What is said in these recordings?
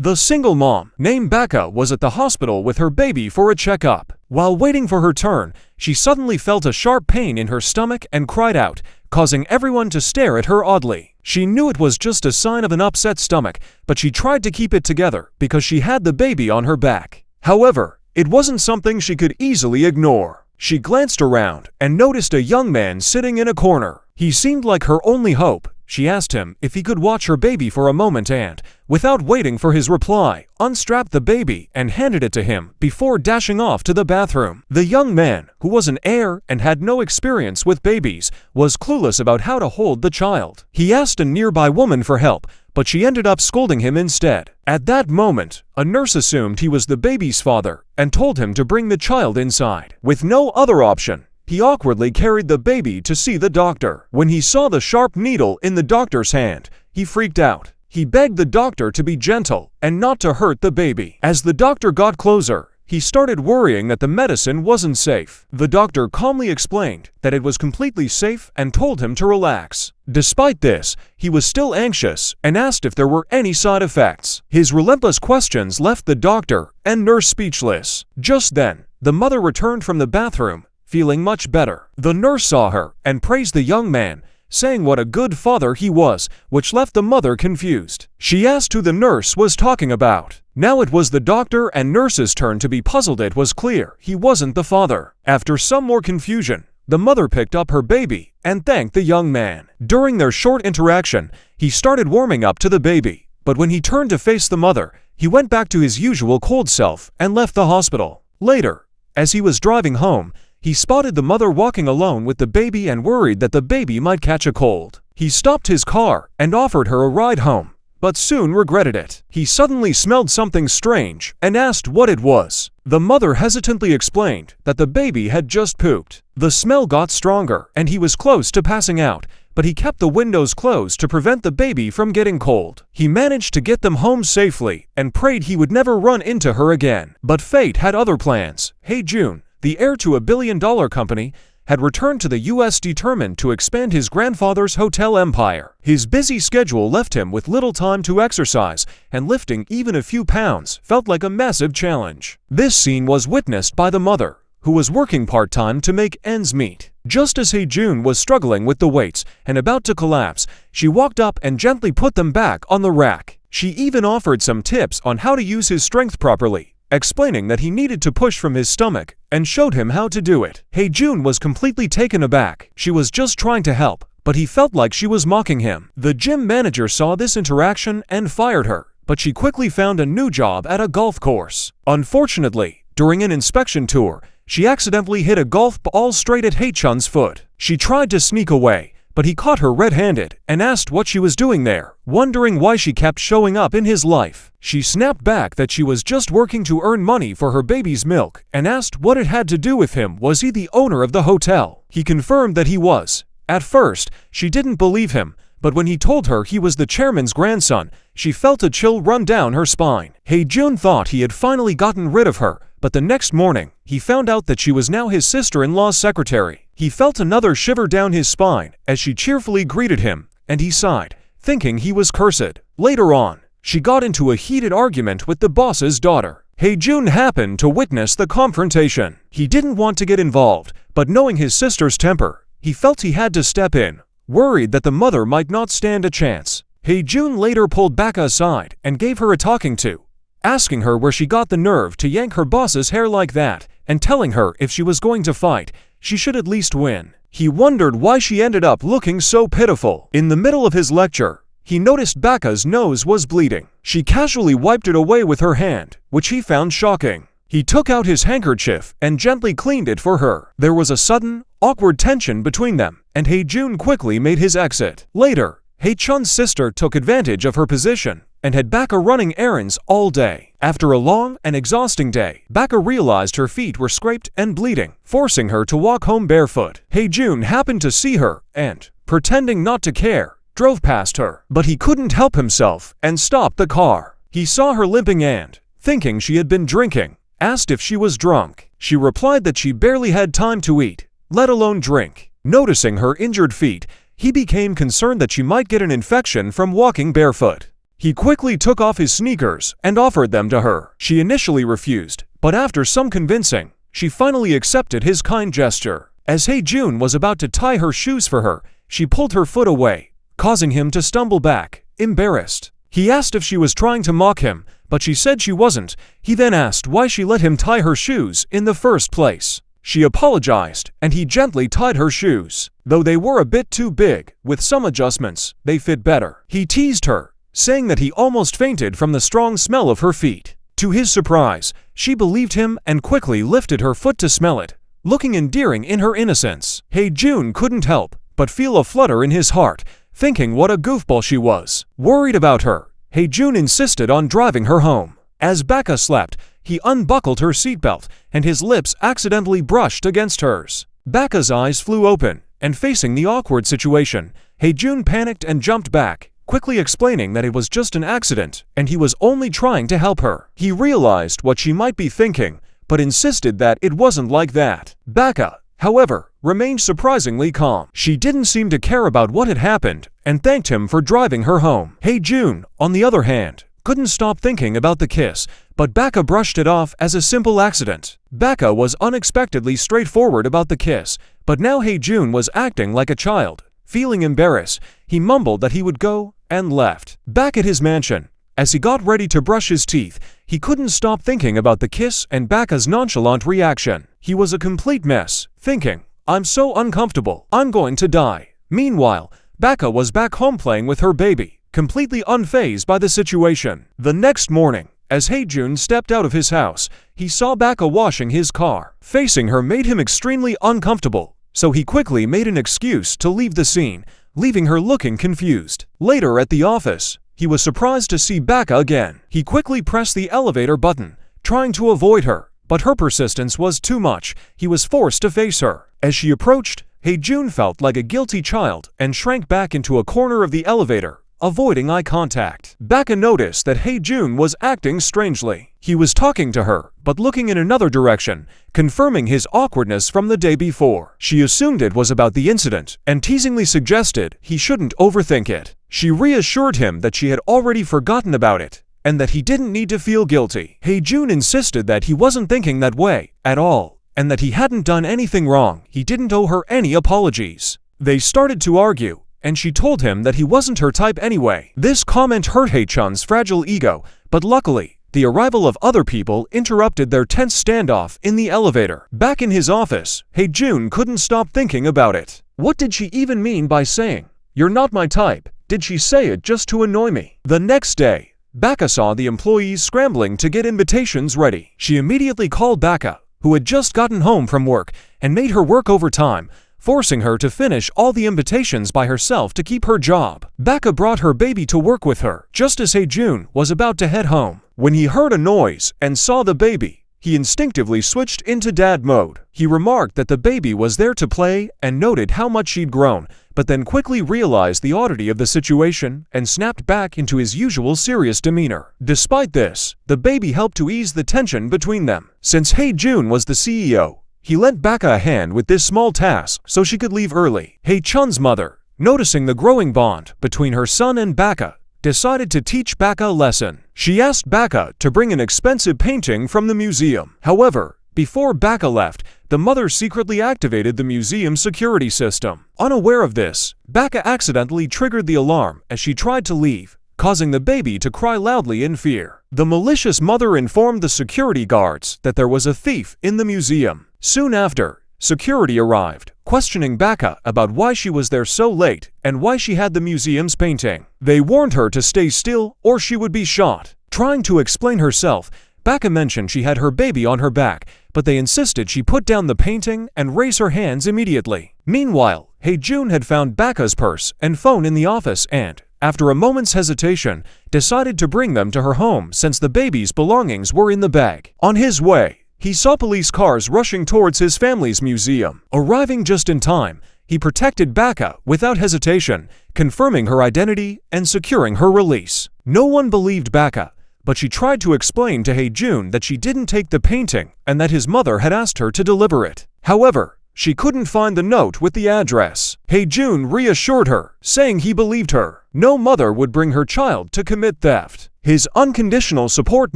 The single mom, named Becca, was at the hospital with her baby for a checkup. While waiting for her turn, she suddenly felt a sharp pain in her stomach and cried out, causing everyone to stare at her oddly. She knew it was just a sign of an upset stomach, but she tried to keep it together because she had the baby on her back. However, it wasn't something she could easily ignore. She glanced around and noticed a young man sitting in a corner. He seemed like her only hope. She asked him if he could watch her baby for a moment and, without waiting for his reply, unstrapped the baby and handed it to him before dashing off to the bathroom. The young man, who was an heir and had no experience with babies, was clueless about how to hold the child. He asked a nearby woman for help, but she ended up scolding him instead. At that moment, a nurse assumed he was the baby's father and told him to bring the child inside. With no other option, he awkwardly carried the baby to see the doctor. When he saw the sharp needle in the doctor's hand, he freaked out. He begged the doctor to be gentle and not to hurt the baby. As the doctor got closer, he started worrying that the medicine wasn't safe. The doctor calmly explained that it was completely safe and told him to relax. Despite this, he was still anxious and asked if there were any side effects. His relentless questions left the doctor and nurse speechless. Just then, the mother returned from the bathroom, feeling much better. The nurse saw her and praised the young man, saying what a good father he was, which left the mother confused. She asked who the nurse was talking about. Now it was the doctor and nurse's turn to be puzzled. It was clear he wasn't the father. After some more confusion, the mother picked up her baby and thanked the young man. During their short interaction, he started warming up to the baby, but when he turned to face the mother, he went back to his usual cold self and left the hospital. Later, as he was driving home, he spotted the mother walking alone with the baby and worried that the baby might catch a cold. He stopped his car and offered her a ride home, but soon regretted it. He suddenly smelled something strange and asked what it was. The mother hesitantly explained that the baby had just pooped. The smell got stronger and he was close to passing out, but he kept the windows closed to prevent the baby from getting cold. He managed to get them home safely and prayed he would never run into her again. But fate had other plans. June, the heir to a billion-dollar company, had returned to the US determined to expand his grandfather's hotel empire. His busy schedule left him with little time to exercise, and lifting even a few pounds felt like a massive challenge. This scene was witnessed by the mother, who was working part-time to make ends meet. Just as June was struggling with the weights and about to collapse, she walked up and gently put them back on the rack. She even offered some tips on how to use his strength properly, explaining that he needed to push from his stomach, and showed him how to do it. June was completely taken aback. She was just trying to help, but he felt like she was mocking him. The gym manager saw this interaction and fired her, but she quickly found a new job at a golf course. Unfortunately, during an inspection tour, she accidentally hit a golf ball straight at Hae-chun's foot. She tried to sneak away, but he caught her red-handed and asked what she was doing there, wondering why she kept showing up in his life. She snapped back that she was just working to earn money for her baby's milk and asked what it had to do with him. Was he the owner of the hotel? He confirmed that he was. At first, she didn't believe him, but when he told her he was the chairman's grandson, she felt a chill run down her spine. June thought he had finally gotten rid of her, but the next morning, he found out that she was now his sister-in-law's secretary. He felt another shiver down his spine as she cheerfully greeted him, and he sighed, thinking he was cursed. Later on, she got into a heated argument with the boss's daughter. June happened to witness the confrontation. He didn't want to get involved, but knowing his sister's temper, he felt he had to step in, worried that the mother might not stand a chance. June later pulled Becca aside and gave her a talking to, asking her where she got the nerve to yank her boss's hair like that, and telling her if she was going to fight, she should at least win. He wondered why she ended up looking so pitiful. In the middle of his lecture, he noticed Becca's nose was bleeding. She casually wiped it away with her hand, which he found shocking. He took out his handkerchief and gently cleaned it for her. There was a sudden, awkward tension between them, and June quickly made his exit. Later, Hae-chun's sister took advantage of her position and had Becca running errands all day. After a long and exhausting day, Becca realized her feet were scraped and bleeding, forcing her to walk home barefoot. June happened to see her and, pretending not to care, drove past her. But he couldn't help himself and stopped the car. He saw her limping and, thinking she had been drinking, asked if she was drunk. She replied that she barely had time to eat, let alone drink. Noticing her injured feet, he became concerned that she might get an infection from walking barefoot. He quickly took off his sneakers and offered them to her. She initially refused, but after some convincing, she finally accepted his kind gesture. As Hae-jun was about to tie her shoes for her, she pulled her foot away, causing him to stumble back, embarrassed. He asked if she was trying to mock him, but she said she wasn't. He then asked why she let him tie her shoes in the first place. She apologized, and he gently tied her shoes. Though they were a bit too big, with some adjustments, they fit better. He teased her, saying that he almost fainted from the strong smell of her feet. To his surprise, she believed him and quickly lifted her foot to smell it, looking endearing in her innocence. Hae-jun couldn't help but feel a flutter in his heart, thinking what a goofball she was. Worried about her, Hae-jun insisted on driving her home. As Baeka slept, he unbuckled her seatbelt, and his lips accidentally brushed against hers. Baeka's eyes flew open, and facing the awkward situation, Hae-jun panicked and jumped back, quickly explaining that it was just an accident, and he was only trying to help her. He realized what she might be thinking, but insisted that it wasn't like that. Baeka, however, remained surprisingly calm. She didn't seem to care about what had happened, and thanked him for driving her home. Hae-jun, on the other hand, couldn't stop thinking about the kiss, but Baeka brushed it off as a simple accident. Baeka was unexpectedly straightforward about the kiss, but now Hae-jun was acting like a child. Feeling embarrassed, he mumbled that he would go, and left. Back at his mansion, as he got ready to brush his teeth, he couldn't stop thinking about the kiss and Baeka's nonchalant reaction. He was a complete mess, thinking, "I'm so uncomfortable, I'm going to die." Meanwhile, Baeka was back home playing with her baby, completely unfazed by the situation. The next morning, as Hae-jun stepped out of his house, he saw Baeka washing his car. Facing her made him extremely uncomfortable, so he quickly made an excuse to leave the scene, leaving her looking confused. Later at the office, he was surprised to see Baeka again. He quickly pressed the elevator button, trying to avoid her, but her persistence was too much. He was forced to face her. As she approached, Hae-jun felt like a guilty child and shrank back into a corner of the elevator, avoiding eye contact. Baeka noticed that Hae-jun was acting strangely. He was talking to her, but looking in another direction, confirming his awkwardness from the day before. She assumed it was about the incident, and teasingly suggested he shouldn't overthink it. She reassured him that she had already forgotten about it, and that he didn't need to feel guilty. Hae-jun insisted that he wasn't thinking that way at all, and that he hadn't done anything wrong. He didn't owe her any apologies. They started to argue, and she told him that he wasn't her type anyway. This comment hurt Hae-chun's fragile ego, but luckily, the arrival of other people interrupted their tense standoff in the elevator. Back in his office, Hae-jun couldn't stop thinking about it. What did she even mean by saying, "You're not my type"? Did she say it just to annoy me? The next day, Baeka saw the employees scrambling to get invitations ready. She immediately called Baeka, who had just gotten home from work, and made her work overtime, forcing her to finish all the invitations by herself to keep her job. Baeka brought her baby to work with her, just as Hae-jun was about to head home. When he heard a noise and saw the baby, he instinctively switched into dad mode. He remarked that the baby was there to play and noted how much she'd grown, but then quickly realized the oddity of the situation and snapped back into his usual serious demeanor. Despite this, the baby helped to ease the tension between them. Since Hae-jun was the CEO, he lent Baeka a hand with this small task so she could leave early. Hae-chun's mother, noticing the growing bond between her son and Baeka, decided to teach Baeka a lesson. She asked Baeka to bring an expensive painting from the museum. However, before Baeka left, the mother secretly activated the museum security system. Unaware of this, Baeka accidentally triggered the alarm as she tried to leave, causing the baby to cry loudly in fear. The malicious mother informed the security guards that there was a thief in the museum. Soon after, security arrived, questioning Baeka about why she was there so late and why she had the museum's painting. They warned her to stay still or she would be shot. Trying to explain herself, Baeka mentioned she had her baby on her back, but they insisted she put down the painting and raise her hands immediately. Meanwhile, Hae-jun had found Baeka's purse and phone in the office and, after a moment's hesitation, decided to bring them to her home since the baby's belongings were in the bag. On his way, he saw police cars rushing towards his family's museum. Arriving just in time, he protected Baeka without hesitation, confirming her identity and securing her release. No one believed Baeka, but she tried to explain to Hae-jun that she didn't take the painting and that his mother had asked her to deliver it. However, She couldn't find the note with the address. Hae-jun reassured her, saying he believed her. No mother would bring her child to commit theft. His unconditional support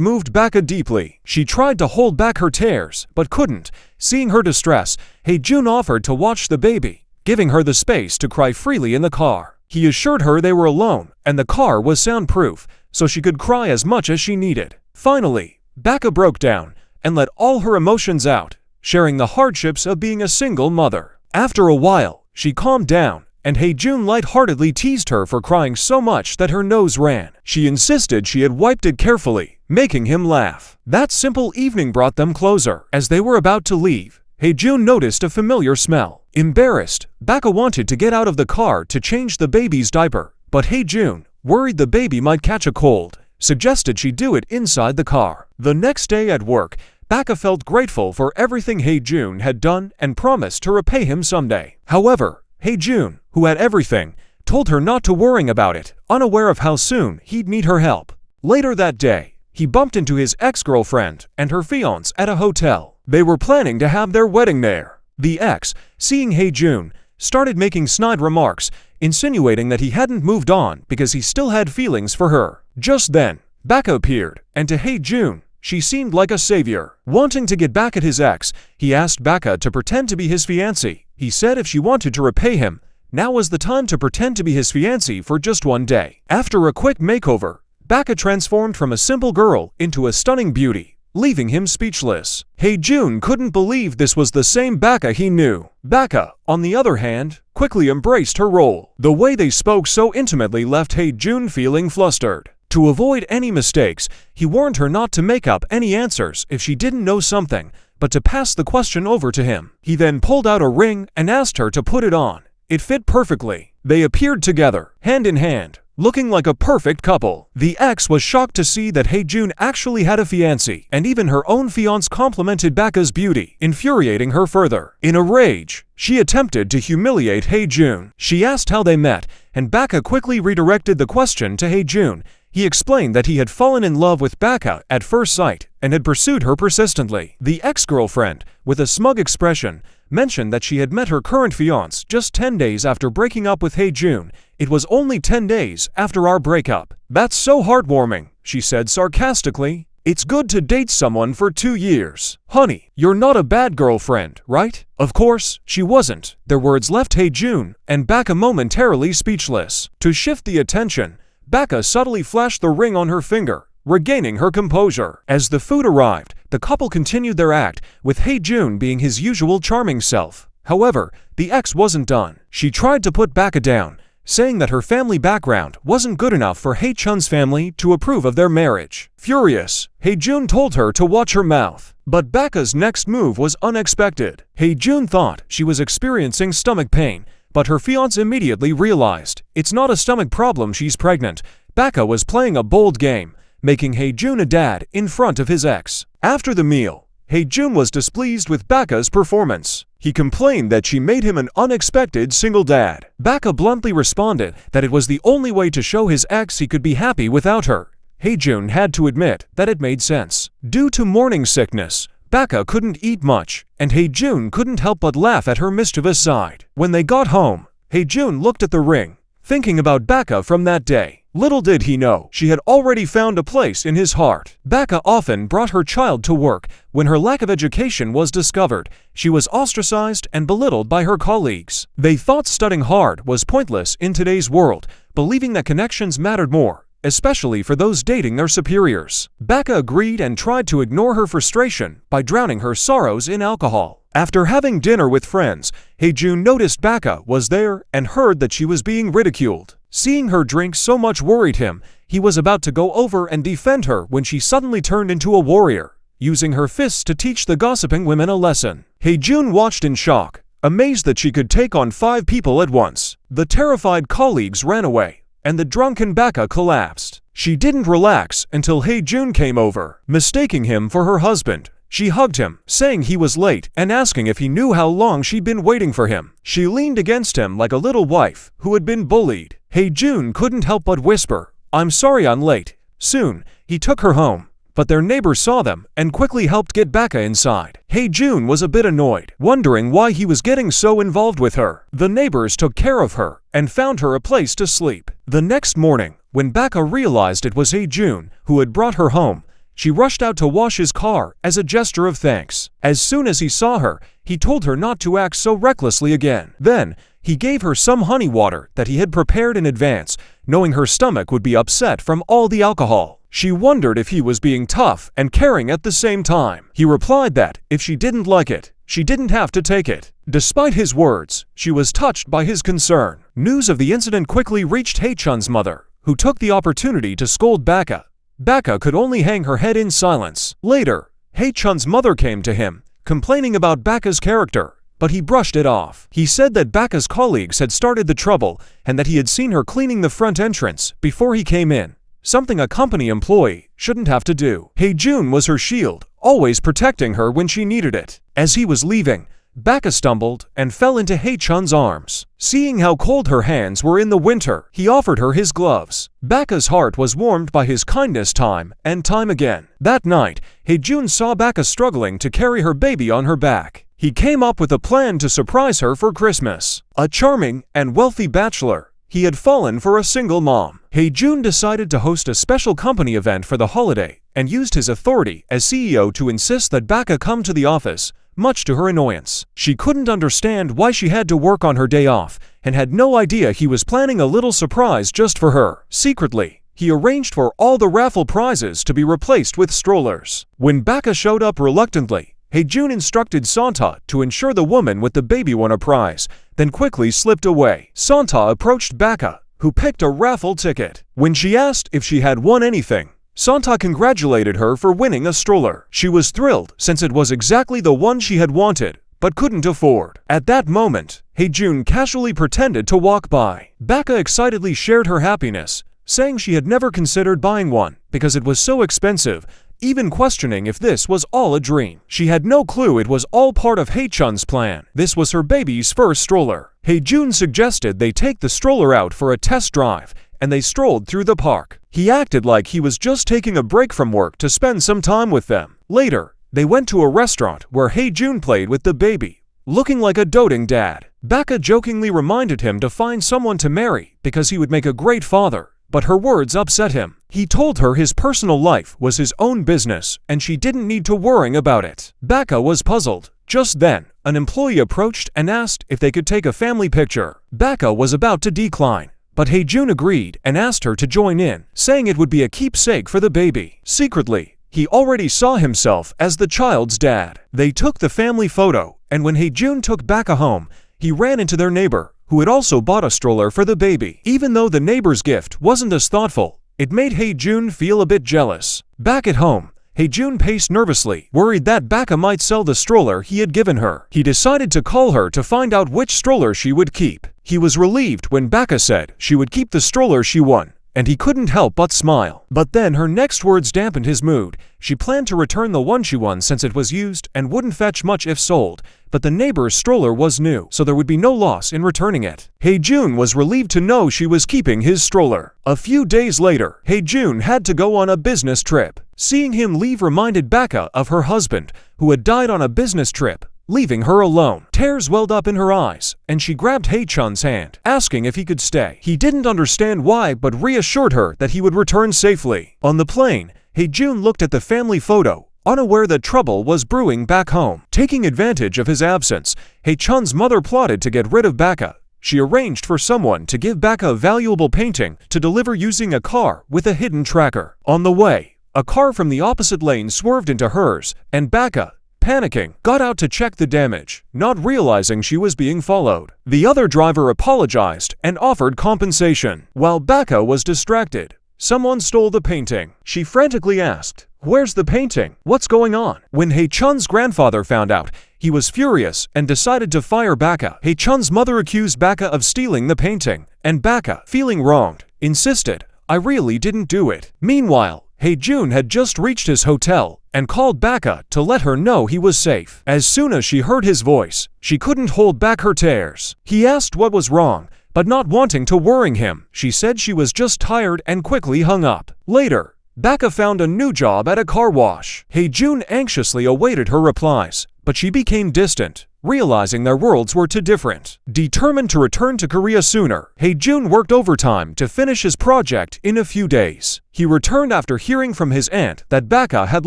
moved Baka deeply. She tried to hold back her tears, but couldn't. Seeing her distress, Hae-jun offered to watch the baby, giving her the space to cry freely in the car. He assured her they were alone, and the car was soundproof, so she could cry as much as she needed. Finally, Baka broke down and let all her emotions out, sharing the hardships of being a single mother. After a while, she calmed down, and Hae-jun lightheartedly teased her for crying so much that her nose ran. She insisted she had wiped it carefully, making him laugh. That simple evening brought them closer. As they were about to leave, Hae-jun noticed a familiar smell. Embarrassed, Baka wanted to get out of the car to change the baby's diaper, but Hae-jun, worried the baby might catch a cold, suggested she do it inside the car. The next day at work, Baka felt grateful for everything Hae-jun had done and promised to repay him someday. However, Hae-jun, who had everything, told her not to worry about it, unaware of how soon he'd need her help. Later that day, he bumped into his ex-girlfriend and her fiancé at a hotel. They were planning to have their wedding there. The ex, seeing Hae-jun, started making snide remarks, insinuating that he hadn't moved on because he still had feelings for her. Just then, Baka appeared, and to Hae-jun, she seemed like a savior. Wanting to get back at his ex, he asked Baka to pretend to be his fiancée. He said if she wanted to repay him, now was the time to pretend to be his fiancée for just one day. After a quick makeover, Baka transformed from a simple girl into a stunning beauty, leaving him speechless. Hae-jun couldn't believe this was the same Baka he knew. Baka, on the other hand, quickly embraced her role. The way they spoke so intimately left Hae-jun feeling flustered. To avoid any mistakes, he warned her not to make up any answers if she didn't know something, but to pass the question over to him. He then pulled out a ring and asked her to put it on. It fit perfectly. They appeared together, hand in hand, looking like a perfect couple. The ex was shocked to see that Hae-jun actually had a fiancé, and even her own fiancé complimented Baka's beauty, infuriating her further. In a rage, she attempted to humiliate Hae-jun. She asked how they met, and Baka quickly redirected the question to Hae-jun. He explained that he had fallen in love with Baka at first sight and had pursued her persistently. The ex-girlfriend, with a smug expression, mentioned that she had met her current fiancé just 10 days after breaking up with Hae-jun. It was only 10 days after our breakup. That's so heartwarming, she said sarcastically. It's good to date someone for 2 years. Honey, you're not a bad girlfriend, right? Of course, she wasn't. Their words left Hae-jun and Baka momentarily speechless. To shift the attention, Baka subtly flashed the ring on her finger, regaining her composure. As the food arrived, the couple continued their act, with Hae-jun being his usual charming self. However, the ex wasn't done. She tried to put Baka down, saying that her family background wasn't good enough for Hae-chun's family to approve of their marriage. Furious, Hae-jun told her to watch her mouth. But Baka's next move was unexpected. Hae-jun thought she was experiencing stomach pain, but her fiancé immediately realized it's not a stomach problem, she's pregnant. Baka was playing a bold game, making Hae-jun a dad in front of his ex. After the meal, Hae-jun was displeased with Baka's performance. He complained that she made him an unexpected single dad. Baka bluntly responded that it was the only way to show his ex he could be happy without her. Hae-jun had to admit that it made sense. Due to morning sickness, Baka couldn't eat much, and Hae-jun couldn't help but laugh at her mischievous side. When they got home, Hae-jun looked at the ring, thinking about Baka from that day. Little did he know, she had already found a place in his heart. Baka often brought her child to work. When her lack of education was discovered, she was ostracized and belittled by her colleagues. They thought studying hard was pointless in today's world, believing that connections mattered more, especially for those dating their superiors. Baka agreed and tried to ignore her frustration by drowning her sorrows in alcohol. After having dinner with friends, Hae-jun noticed Baka was there and heard that she was being ridiculed. Seeing her drink so much worried him. He was about to go over and defend her when she suddenly turned into a warrior, using her fists to teach the gossiping women a lesson. Hae-jun watched in shock, amazed that she could take on 5 people at once. The terrified colleagues ran away, and the drunken Baka collapsed. She didn't relax until Hae-jun came over. Mistaking him for her husband, she hugged him, saying he was late and asking if he knew how long she'd been waiting for him. She leaned against him like a little wife who had been bullied. Hae-jun couldn't help but whisper, "I'm sorry I'm late." Soon, he took her home, but their neighbor saw them and quickly helped get Baka inside. Hae-jun was a bit annoyed, wondering why he was getting so involved with her. The neighbors took care of her and found her a place to sleep. The next morning, when Baka realized it was Hae-jun who had brought her home, she rushed out to wash his car as a gesture of thanks. As soon as he saw her, he told her not to act so recklessly again. Then, he gave her some honey water that he had prepared in advance, knowing her stomach would be upset from all the alcohol. She wondered if he was being tough and caring at the same time. He replied that, if she didn't like it, she didn't have to take it. Despite his words, she was touched by his concern. News of the incident quickly reached Hae-chun's mother, who took the opportunity to scold Baka. Baka could only hang her head in silence. Later, Hae-chun's mother came to him, complaining about Baka's character, but he brushed it off. He said that Baka's colleagues had started the trouble and that he had seen her cleaning the front entrance before he came in, something a company employee shouldn't have to do. Hae-jun was her shield, always protecting her when she needed it. As he was leaving, Baka stumbled and fell into Hae-chun's arms. Seeing how cold her hands were in the winter, he offered her his gloves. Baka's heart was warmed by his kindness time and time again. That night, Hae-jun saw Baka struggling to carry her baby on her back. He came up with a plan to surprise her for Christmas. A charming and wealthy bachelor, he had fallen for a single mom. Hae-jun decided to host a special company event for the holiday and used his authority as CEO to insist that Baka come to the office, much to her annoyance. She couldn't understand why she had to work on her day off and had no idea he was planning a little surprise just for her. Secretly, he arranged for all the raffle prizes to be replaced with strollers. When Baka showed up reluctantly, Hae-jun instructed Santa to ensure the woman with the baby won a prize, then quickly slipped away. Santa approached Baka, who picked a raffle ticket. When she asked if she had won anything, Santa congratulated her for winning a stroller. She was thrilled since it was exactly the one she had wanted, but couldn't afford. At that moment, Hae-jun casually pretended to walk by. Baka excitedly shared her happiness, saying she had never considered buying one because it was so expensive, even questioning if this was all a dream. She had no clue it was all part of Hae-chun's plan. This was her baby's first stroller. Hae-jun suggested they take the stroller out for a test drive, and they strolled through the park. He acted like he was just taking a break from work to spend some time with them. Later, they went to a restaurant where Hae-jun played with the baby, looking like a doting dad. Baka jokingly reminded him to find someone to marry because he would make a great father, but her words upset him. He told her his personal life was his own business and she didn't need to worry about it. Baka was puzzled. Just then, an employee approached and asked if they could take a family picture. Baka was about to decline, but Hae-jun agreed and asked her to join in, saying it would be a keepsake for the baby. Secretly, he already saw himself as the child's dad. They took the family photo, and when Hae-jun took Baka home, he ran into their neighbor, who had also bought a stroller for the baby. Even though the neighbor's gift wasn't as thoughtful, it made Hae-jun feel a bit jealous. Back at home, Hae-jun paced nervously, worried that Baka might sell the stroller he had given her. He decided to call her to find out which stroller she would keep. He was relieved when Baka said she would keep the stroller she won, and he couldn't help but smile. But then her next words dampened his mood. She planned to return the one she won since it was used and wouldn't fetch much if sold, but the neighbor's stroller was new, so there would be no loss in returning it. Hae-jun was relieved to know she was keeping his stroller. A few days later, Hae-jun had to go on a business trip. Seeing him leave reminded Baka of her husband, who had died on a business trip, leaving her alone. Tears welled up in her eyes, and she grabbed Hae-chun's hand, asking if he could stay. He didn't understand why, but reassured her that he would return safely. On the plane, Hae-jun looked at the family photo, unaware that trouble was brewing back home. Taking advantage of his absence, Hae-chun's mother plotted to get rid of Baka. She arranged for someone to give Baka a valuable painting to deliver using a car with a hidden tracker. On the way, a car from the opposite lane swerved into hers, and Baka, panicking, got out to check the damage, not realizing she was being followed. The other driver apologized and offered compensation. While Baka was distracted, someone stole the painting. She frantically asked, "Where's the painting? What's going on?" When Hae-chun's grandfather found out, he was furious and decided to fire Baka. Hae-chun's mother accused Baka of stealing the painting, and Baka, feeling wronged, insisted, "I really didn't do it." Meanwhile, Hae-jun had just reached his hotel and called Baka to let her know he was safe. As soon as she heard his voice, she couldn't hold back her tears. He asked what was wrong, but not wanting to worry him, she said she was just tired and quickly hung up. Later, Baka found a new job at a car wash. Hae-jun anxiously awaited her replies, but she became distant, realizing their worlds were too different. Determined to return to Korea sooner, Hae-jun worked overtime to finish his project in a few days. He returned after hearing from his aunt that Baka had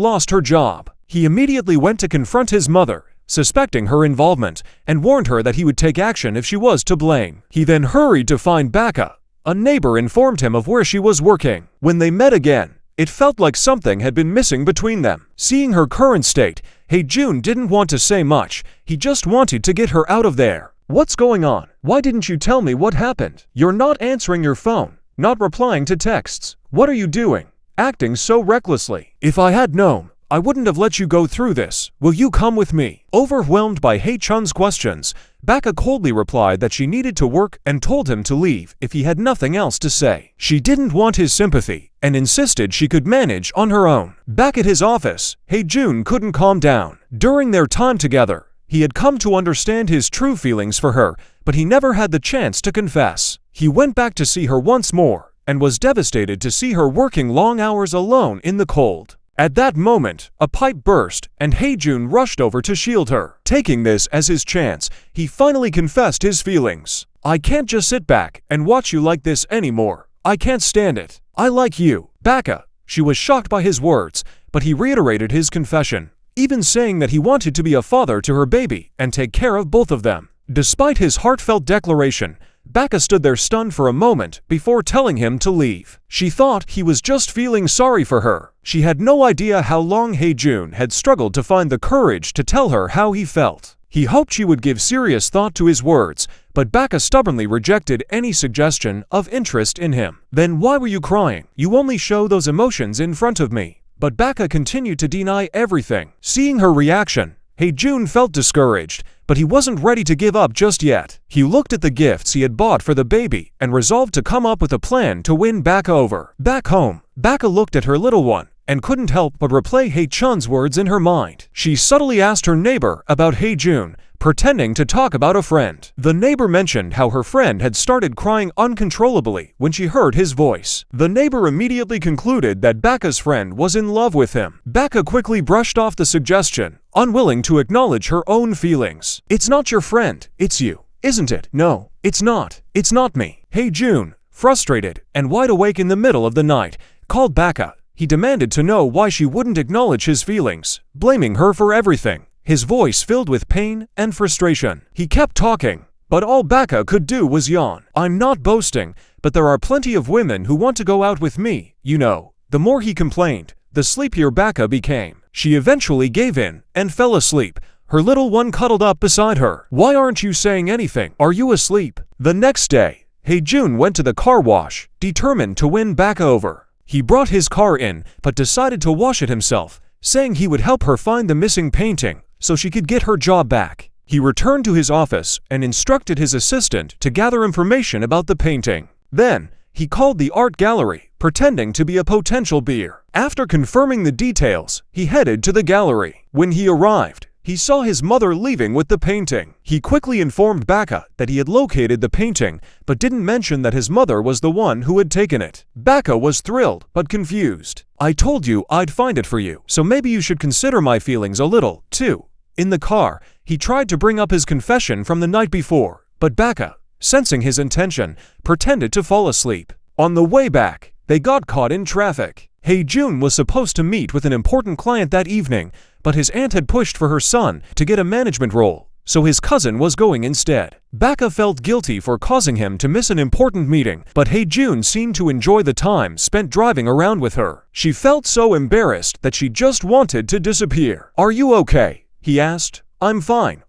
lost her job. He immediately went to confront his mother, suspecting her involvement, and warned her that he would take action if she was to blame. He then hurried to find Baka. A neighbor informed him of where she was working. When they met again, it felt like something had been missing between them. Seeing her current state, Hae-jun didn't want to say much. He just wanted to get her out of there. "What's going on? Why didn't you tell me what happened? You're not answering your phone, not replying to texts. What are you doing? Acting so recklessly. If I had known, I wouldn't have let you go through this. Will you come with me?" Overwhelmed by Hae-chun's questions, Baka coldly replied that she needed to work and told him to leave if he had nothing else to say. She didn't want his sympathy and insisted she could manage on her own. Back at his office, Hae-jun couldn't calm down. During their time together, he had come to understand his true feelings for her, but he never had the chance to confess. He went back to see her once more and was devastated to see her working long hours alone in the cold. At that moment, a pipe burst, and Hae-jun rushed over to shield her. Taking this as his chance, he finally confessed his feelings. "I can't just sit back and watch you like this anymore. I can't stand it. I like you, Baka." She was shocked by his words, but he reiterated his confession, even saying that he wanted to be a father to her baby and take care of both of them. Despite his heartfelt declaration, Baka stood there stunned for a moment before telling him to leave. She thought he was just feeling sorry for her. She had no idea how long Hae-jun had struggled to find the courage to tell her how he felt. He hoped she would give serious thought to his words, but Baka stubbornly rejected any suggestion of interest in him. "Then why were you crying? You only show those emotions in front of me." But Baka continued to deny everything. Seeing her reaction, Hae-jun felt discouraged, but he wasn't ready to give up just yet. He looked at the gifts he had bought for the baby and resolved to come up with a plan to win Baka over. Back home, Baka looked at her little one and couldn't help but replay Hae-chun's words in her mind. She subtly asked her neighbor about Hae-jun, pretending to talk about a friend. The neighbor mentioned how her friend had started crying uncontrollably when she heard his voice. The neighbor immediately concluded that Baka's friend was in love with him. Baka quickly brushed off the suggestion, unwilling to acknowledge her own feelings. "It's not your friend, it's you, isn't it?" "No, it's not. It's not me." Hae-jun, frustrated and wide awake in the middle of the night, called Baka. He demanded to know why she wouldn't acknowledge his feelings, blaming her for everything. His voice filled with pain and frustration. He kept talking, but all Baka could do was yawn. "I'm not boasting, but there are plenty of women who want to go out with me, you know." The more he complained, the sleepier Baka became. She eventually gave in and fell asleep, her little one cuddled up beside her. "Why aren't you saying anything? Are you asleep?" The next day, Hae-jun went to the car wash, determined to win Baka over. He brought his car in, but decided to wash it himself, saying he would help her find the missing painting so she could get her job back. He returned to his office and instructed his assistant to gather information about the painting. Then, he called the art gallery, pretending to be a potential buyer. After confirming the details, he headed to the gallery. When he arrived, he saw his mother leaving with the painting. He quickly informed Baka that he had located the painting, but didn't mention that his mother was the one who had taken it. Baka was thrilled, but confused. "I told you I'd find it for you, so maybe you should consider my feelings a little, too." In the car, he tried to bring up his confession from the night before, but Baka, sensing his intention, pretended to fall asleep. On the way back, they got caught in traffic. Hae-jun was supposed to meet with an important client that evening, but his aunt had pushed for her son to get a management role, so his cousin was going instead. Baka felt guilty for causing him to miss an important meeting, but Hae-jun seemed to enjoy the time spent driving around with her. She felt so embarrassed that she just wanted to disappear. "Are you okay?" he asked. I'm fine.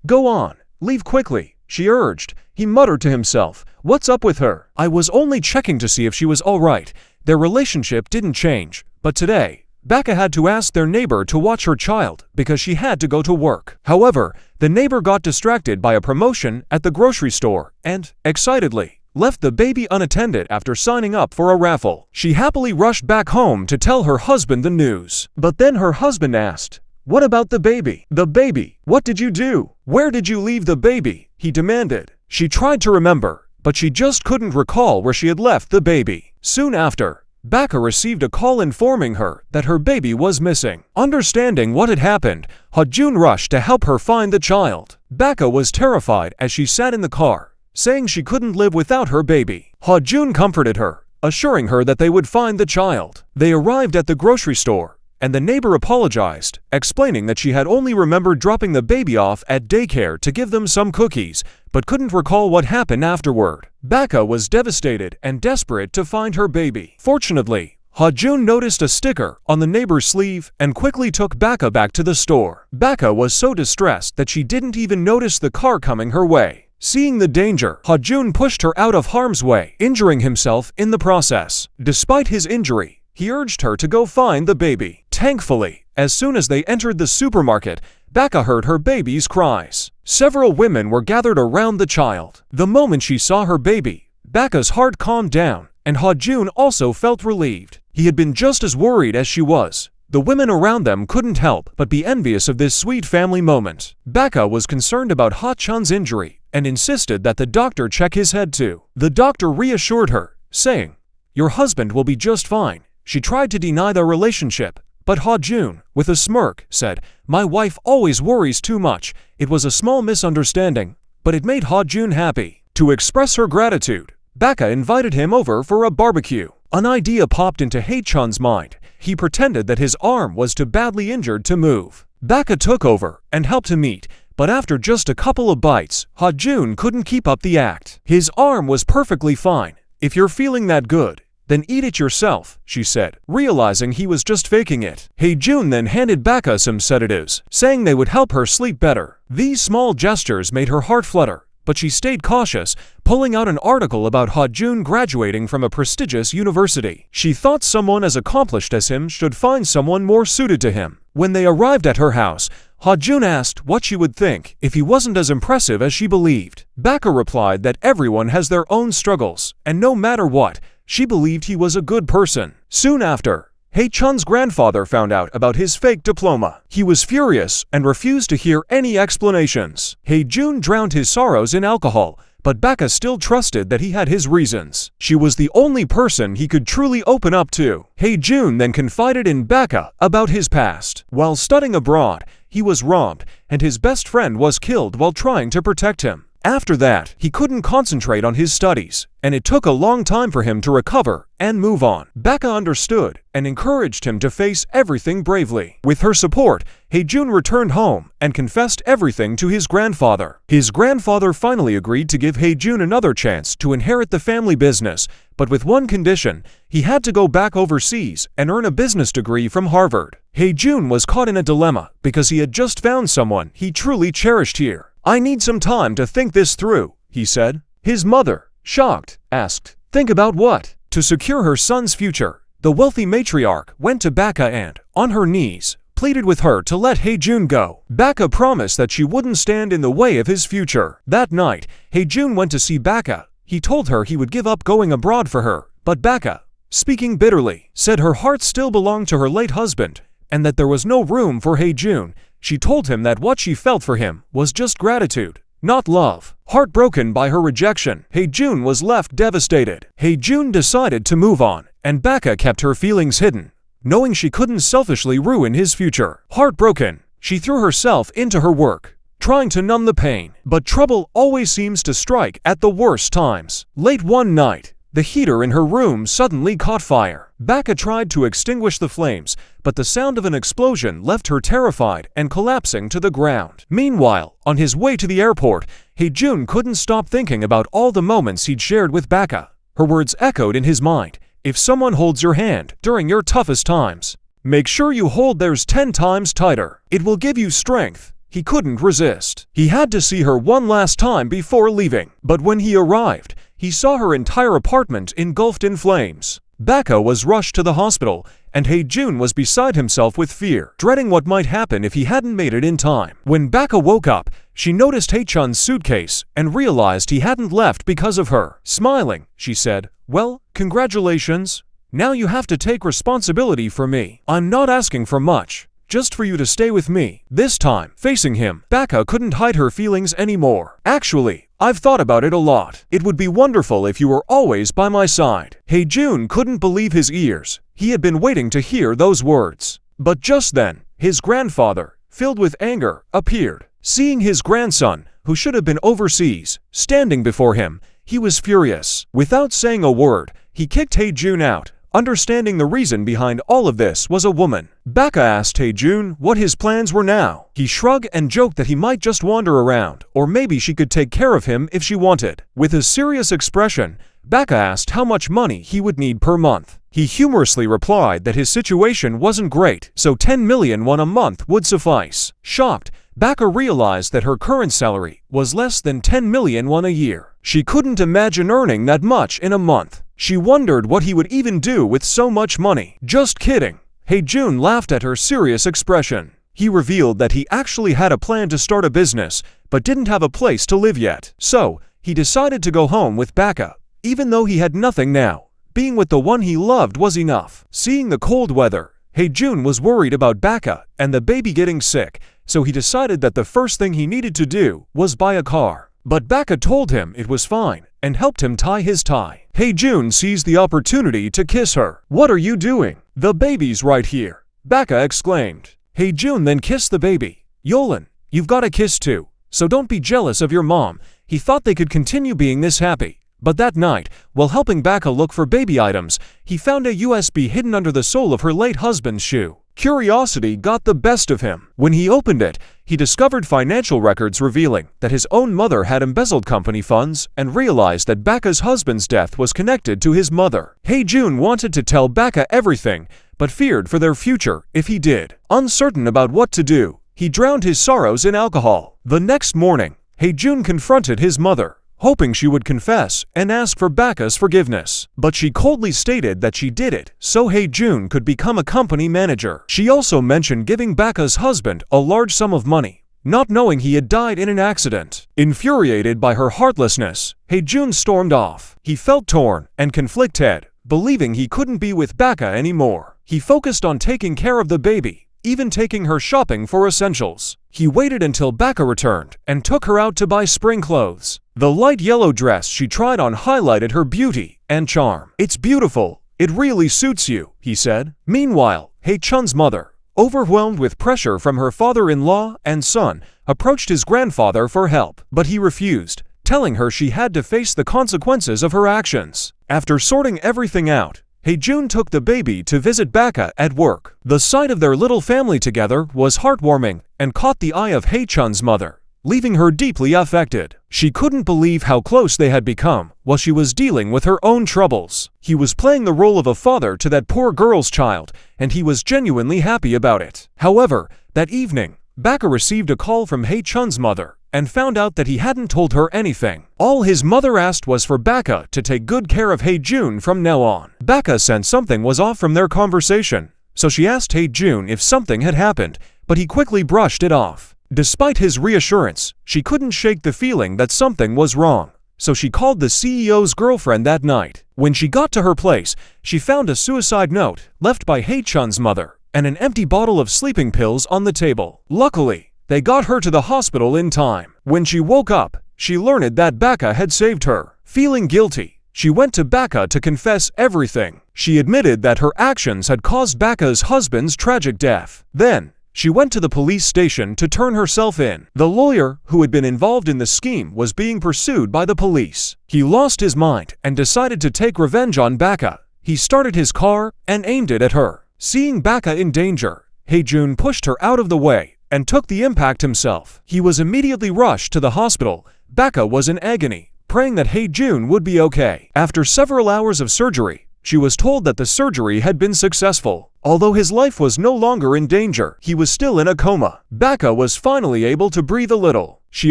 Go on, leave quickly," she urged. He muttered to himself, "What's up with her? I was only checking to see if she was all right." Their relationship didn't change, but today, Baka had to ask their neighbor to watch her child because she had to go to work. However, the neighbor got distracted by a promotion at the grocery store and, excitedly, left the baby unattended after signing up for a raffle. She happily rushed back home to tell her husband the news. But then her husband asked, "What about the baby? The baby? What did you do? Where did you leave the baby?" he demanded. She tried to remember, but she just couldn't recall where she had left the baby. Soon after, Baka received a call informing her that her baby was missing. Understanding what had happened, Ha-jun rushed to help her find the child. Baka was terrified as she sat in the car, saying she couldn't live without her baby. Ha-jun comforted her, assuring her that they would find the child. They arrived at the grocery store, and the neighbor apologized, explaining that she had only remembered dropping the baby off at daycare to give them some cookies, but couldn't recall what happened afterward. Baka was devastated and desperate to find her baby. Fortunately, Ha-jun noticed a sticker on the neighbor's sleeve and quickly took Baka back to the store. Baka was so distressed that she didn't even notice the car coming her way. Seeing the danger, Ha-jun pushed her out of harm's way, injuring himself in the process. Despite his injury, he urged her to go find the baby. Thankfully, as soon as they entered the supermarket, Baka heard her baby's cries. Several women were gathered around the child. The moment she saw her baby, Baka's heart calmed down, and Ha-jun also felt relieved. He had been just as worried as she was. The women around them couldn't help but be envious of this sweet family moment. Baka was concerned about Ha-chun's injury and insisted that the doctor check his head too. The doctor reassured her, saying, "Your husband will be just fine." She tried to deny the relationship, but Ha-jun, with a smirk, said, "My wife always worries too much. It was a small misunderstanding, but it made Ha-jun happy." To express her gratitude, Baka invited him over for a barbecue. An idea popped into Ha-chun's mind. He pretended that his arm was too badly injured to move. Baka took over and helped him eat, but after just a couple of bites, Ha-jun couldn't keep up the act. His arm was perfectly fine. "If you're feeling that good, then eat it yourself," she said, realizing he was just faking it. Ha-jun then handed Baka some sedatives, saying they would help her sleep better. These small gestures made her heart flutter, but she stayed cautious, pulling out an article about Ha-jun graduating from a prestigious university. She thought someone as accomplished as him should find someone more suited to him. When they arrived at her house, Ha-jun asked what she would think if he wasn't as impressive as she believed. Baka replied that everyone has their own struggles, and no matter what, she believed he was a good person. Soon after, Ha-chun's grandfather found out about his fake diploma. He was furious and refused to hear any explanations. Ha-jun drowned his sorrows in alcohol, but Baka still trusted that he had his reasons. She was the only person he could truly open up to. Ha-jun then confided in Baka about his past. While studying abroad, he was robbed, and his best friend was killed while trying to protect him. After that, he couldn't concentrate on his studies, and it took a long time for him to recover and move on. Baka understood and encouraged him to face everything bravely. With her support, Ha-jun returned home and confessed everything to his grandfather. His grandfather finally agreed to give Ha-jun another chance to inherit the family business, but with one condition: he had to go back overseas and earn a business degree from Harvard. Ha-jun was caught in a dilemma because he had just found someone he truly cherished here. "I need some time to think this through," he said. His mother, shocked, asked, "Think about what?" To secure her son's future, the wealthy matriarch went to Baka and, on her knees, pleaded with her to let Ha-jun go. Baka promised that she wouldn't stand in the way of his future. That night, Ha-jun went to see Baka. He told her he would give up going abroad for her, but Baka, speaking bitterly, said her heart still belonged to her late husband and that there was no room for Ha-jun. She told him that what she felt for him was just gratitude, not love. Heartbroken by her rejection, Ha-jun was left devastated. Ha-jun decided to move on, and Baka kept her feelings hidden, knowing she couldn't selfishly ruin his future. Heartbroken, she threw herself into her work, trying to numb the pain. But trouble always seems to strike at the worst times. Late one night, the heater in her room suddenly caught fire. Baka tried to extinguish the flames, but the sound of an explosion left her terrified and collapsing to the ground. Meanwhile, on his way to the airport, Ha-jun couldn't stop thinking about all the moments he'd shared with Baka. Her words echoed in his mind: "If someone holds your hand during your toughest times, make sure you hold theirs 10 times tighter. It will give you strength." He couldn't resist. He had to see her one last time before leaving. But when he arrived, he saw her entire apartment engulfed in flames. Baka was rushed to the hospital, and Ha-jun was beside himself with fear, dreading what might happen if he hadn't made it in time. When Baka woke up, she noticed Ha-chun's suitcase and realized he hadn't left because of her. Smiling, she said, "Well, congratulations. Now you have to take responsibility for me. I'm not asking for much, just for you to stay with me." This time, facing him, Baka couldn't hide her feelings anymore. "Actually, I've thought about it a lot. It would be wonderful if you were always by my side." Hae-jun couldn't believe his ears. He had been waiting to hear those words. But just then, his grandfather, filled with anger, appeared. Seeing his grandson, who should have been overseas, standing before him, he was furious. Without saying a word, he kicked Hae-jun out, understanding the reason behind all of this was a woman. Baka asked Hae-jun what his plans were now. He shrugged and joked that he might just wander around, or maybe she could take care of him if she wanted. With a serious expression, Baka asked how much money he would need per month. He humorously replied that his situation wasn't great, so 10 million won a month would suffice. Shocked, Baka realized that her current salary was less than 10 million won a year. She couldn't imagine earning that much in a month. She wondered what he would even do with so much money. Just kidding. Hae-jun laughed at her serious expression. He revealed that he actually had a plan to start a business, but didn't have a place to live yet. So, he decided to go home with Baka, even though he had nothing now. Being with the one he loved was enough. Seeing the cold weather, Hae-jun was worried about Baka and the baby getting sick, so he decided that the first thing he needed to do was buy a car. But Baka told him it was fine and helped him tie his tie. Hae-jun seized the opportunity to kiss her. "What are you doing? The baby's right here," Baka exclaimed. Hae-jun then kissed the baby. "Yolan, you've got a kiss too, so don't be jealous of your mom." He thought they could continue being this happy. But that night, while helping Baka look for baby items, he found a USB hidden under the sole of her late husband's shoe. Curiosity got the best of him. When he opened it, he discovered financial records revealing that his own mother had embezzled company funds and realized that Baka's husband's death was connected to his mother. Hae-jun wanted to tell Baka everything, but feared for their future if he did. Uncertain about what to do, he drowned his sorrows in alcohol. The next morning, Hae-jun confronted his mother, hoping she would confess and ask for Baka's forgiveness. But she coldly stated that she did it so Hae-jun could become a company manager. She also mentioned giving Baka's husband a large sum of money, not knowing he had died in an accident. Infuriated by her heartlessness, Hae-jun stormed off. He felt torn and conflicted, believing he couldn't be with Baka anymore. He focused on taking care of the baby, even taking her shopping for essentials. He waited until Baka returned and took her out to buy spring clothes. The light yellow dress she tried on highlighted her beauty and charm. "It's beautiful. It really suits you," he said. Meanwhile, Hae-chun's mother, overwhelmed with pressure from her father-in-law and son, approached his grandfather for help. But he refused, telling her she had to face the consequences of her actions. After sorting everything out, Hae-jun took the baby to visit Baka at work. The sight of their little family together was heartwarming and caught the eye of Hae-chun's mother, leaving her deeply affected. She couldn't believe how close they had become while she was dealing with her own troubles. He was playing the role of a father to that poor girl's child, and he was genuinely happy about it. However, that evening, Baka received a call from Hae-chun's mother and found out that he hadn't told her anything. All his mother asked was for Baka to take good care of Hae-jun from now on. Baka sensed something was off from their conversation, so she asked Hae-jun if something had happened, but he quickly brushed it off. Despite his reassurance, she couldn't shake the feeling that something was wrong, so she called the CEO's girlfriend that night. When she got to her place, she found a suicide note left by Hae-chun's mother and an empty bottle of sleeping pills on the table. Luckily, they got her to the hospital in time. When she woke up, she learned that Baka had saved her. Feeling guilty, she went to Baka to confess everything. She admitted that her actions had caused Baka's husband's tragic death. Then, she went to the police station to turn herself in. The lawyer who had been involved in the scheme was being pursued by the police. He lost his mind and decided to take revenge on Baka. He started his car and aimed it at her. Seeing Baka in danger, Hae-jun pushed her out of the way and took the impact himself. He was immediately rushed to the hospital. Baka was in agony, praying that Hae-jun would be okay. After several hours of surgery, she was told that the surgery had been successful. Although his life was no longer in danger, he was still in a coma. Baka was finally able to breathe a little. She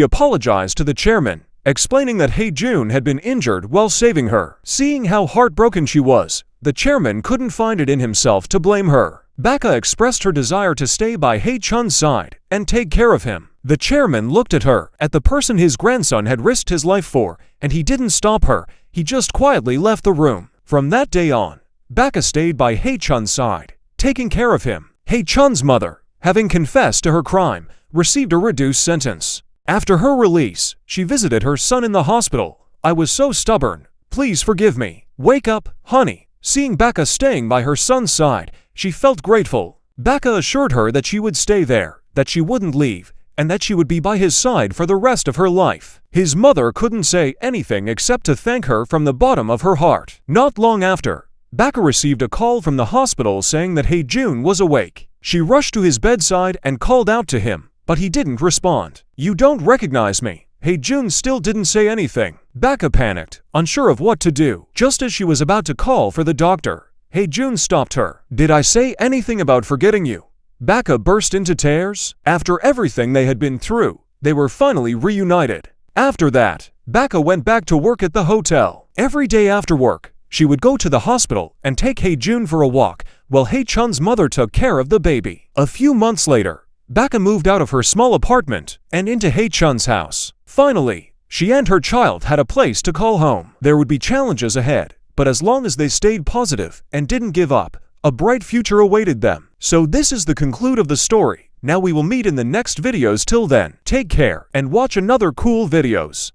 apologized to the chairman, explaining that Hae-jun had been injured while saving her. Seeing how heartbroken she was, the chairman couldn't find it in himself to blame her. Baka expressed her desire to stay by Hae-chun's side and take care of him. The chairman looked at her, at the person his grandson had risked his life for, and he didn't stop her. He just quietly left the room. From that day on, Baka stayed by Hae-chun's side, taking care of him. Hae-chun's mother, having confessed to her crime, received a reduced sentence. After her release, she visited her son in the hospital. "I was so stubborn. Please forgive me. Wake up, honey." Seeing Becca staying by her son's side, she felt grateful. Becca assured her that she would stay there, that she wouldn't leave, and that she would be by his side for the rest of her life. His mother couldn't say anything except to thank her from the bottom of her heart. Not long after, Becca received a call from the hospital saying that Hae-jun was awake. She rushed to his bedside and called out to him, but he didn't respond. "You don't recognize me." Hae-jun still didn't say anything. Becca panicked, unsure of what to do. Just as she was about to call for the doctor, Hae-jun stopped her. "Did I say anything about forgetting you?" Becca burst into tears. After everything they had been through, they were finally reunited. After that, Becca went back to work at the hotel. Every day after work, she would go to the hospital and take Hae-jun for a walk, while Hae-chun's mother took care of the baby. A few months later, Becca moved out of her small apartment and into Hae-chun's house. Finally, she and her child had a place to call home. There would be challenges ahead, but as long as they stayed positive and didn't give up, a bright future awaited them. So this is the conclude of the story. Now we will meet in the next videos. Till then, take care and watch another cool videos.